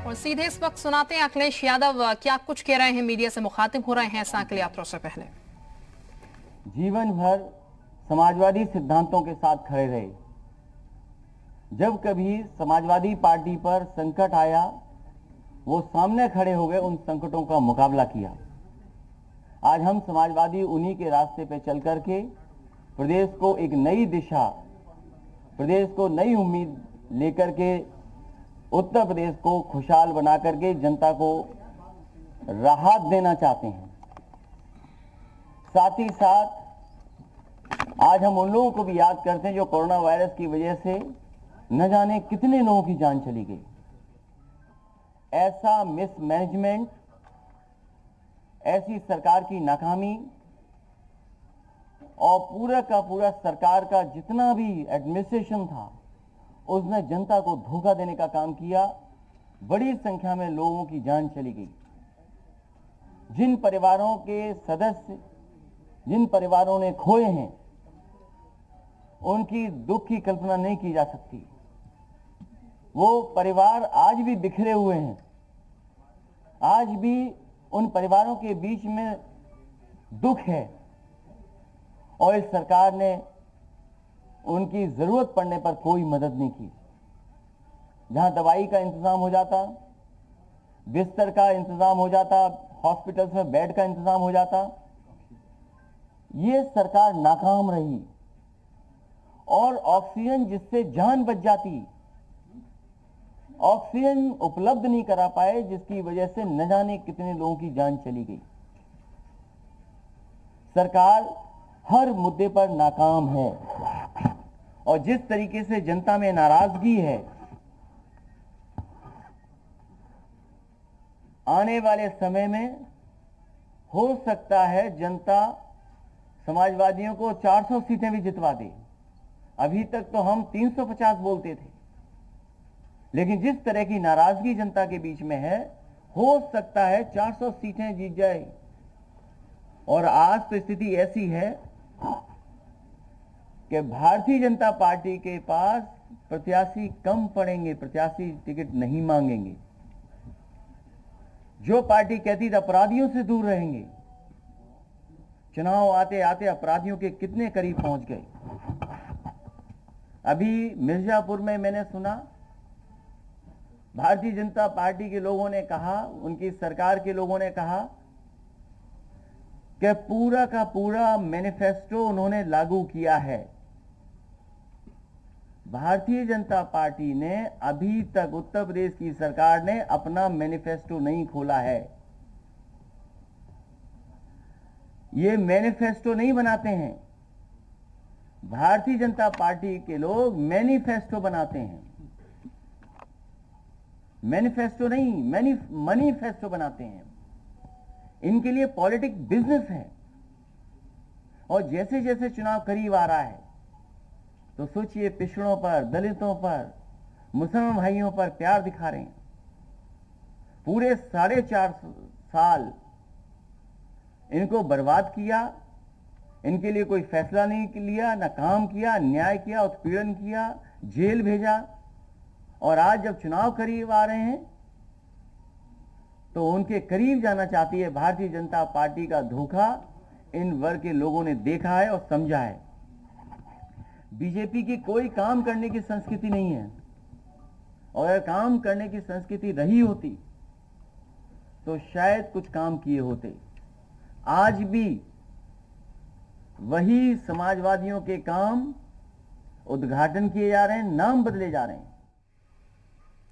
और सीधे इस वक्त सुनाते हैं अखिलेश यादव क्या कुछ कह रहे हैं, मीडिया से मुखातिब हो रहे हैं सांकल यात्रा से पहले। जीवन भर समाजवादी सिद्धांतों के साथ खड़े रहे। जब कभी समाजवादी पार्टी पर संकट आया वो सामने खड़े हो गए, उन संकटों का मुकाबला किया। आज हम समाजवादी उन्हीं के रास्ते पे चल करके प्रदेश को एक नई दिशा, प्रदेश को नई उम्मीद लेकर के उत्तर प्रदेश को खुशहाल बना करके जनता को राहत देना चाहते हैं। साथ ही साथ आज हम उन लोगों को भी याद करते हैं जो कोरोना वायरस की वजह से न जाने कितने लोगों की जान चली गई। ऐसा मिसमैनेजमेंट, ऐसी सरकार की नाकामी और पूरा का पूरा सरकार का जितना भी एडमिनिस्ट्रेशन था उसने जनता को धोखा देने का काम किया। बड़ी संख्या में लोगों की जान चली गई। जिन परिवारों के सदस्य, जिन परिवारों ने खोए हैं, उनकी दुख की कल्पना नहीं की जा सकती। वो परिवार आज भी बिखरे हुए हैं। आज भी उन परिवारों के बीच में दुख है और इस सरकार ने उनकी जरूरत पड़ने पर कोई मदद नहीं की। जहां दवाई का इंतजाम हो जाता, बिस्तर का इंतजाम हो जाता, हॉस्पिटल्स में बेड का इंतजाम हो जाता, ये सरकार नाकाम रही। और ऑक्सीजन जिससे जान बच जाती, ऑक्सीजन उपलब्ध नहीं करा पाए, जिसकी वजह से न जाने कितने लोगों की जान चली गई। सरकार हर मुद्दे पर नाकाम है और जिस तरीके से जनता में नाराजगी है, आने वाले समय में हो सकता है जनता समाजवादियों को 400 सीटें भी जितवा दे। अभी तक तो हम 350 बोलते थे, लेकिन जिस तरह की नाराजगी जनता के बीच में है, हो सकता है 400 सीटें जीत जाए। और आज तो स्थिति ऐसी है कि भारतीय जनता पार्टी के पास प्रत्याशी कम पड़ेंगे, प्रत्याशी टिकट नहीं मांगेंगे। जो पार्टी कहती थी अपराधियों से दूर रहेंगे, चुनाव आते आते अपराधियों के कितने करीब पहुंच गए। अभी मिर्जापुर में मैंने सुना भारतीय जनता पार्टी के लोगों ने कहा, उनकी सरकार के लोगों ने कहा कि पूरा का पूरा मैनिफेस्टो उन्होंने लागू किया है। भारतीय जनता पार्टी ने अभी तक, उत्तर प्रदेश की सरकार ने अपना मैनिफेस्टो नहीं खोला है। ये मैनिफेस्टो नहीं बनाते हैं, भारतीय जनता पार्टी के लोग मैनिफेस्टो बनाते हैं। मैनिफेस्टो नहीं, मनीफेस्टो बनाते हैं। इनके लिए पॉलिटिक्स बिजनेस है। और जैसे जैसे चुनाव करीब आ रहा है तो सोचिए, पिछड़ों पर, दलितों पर, मुसलमान भाइयों पर प्यार दिखा रहे हैं। पूरे 4.5 साल इनको बर्बाद किया, इनके लिए कोई फैसला नहीं लिया, ना काम किया, न्याय किया, उत्पीड़न किया, जेल भेजा। और आज जब चुनाव करीब आ रहे हैं तो उनके करीब जाना चाहती है भारतीय जनता पार्टी का धोखा इन वर्ग के लोगों ने देखा है और समझा है। बीजेपी की कोई काम करने की संस्कृति नहीं है, और अगर काम करने की संस्कृति रही होती तो शायद कुछ काम किए होते। आज भी वही समाजवादियों के काम उद्घाटन किए जा रहे हैं, नाम बदले जा रहे हैं।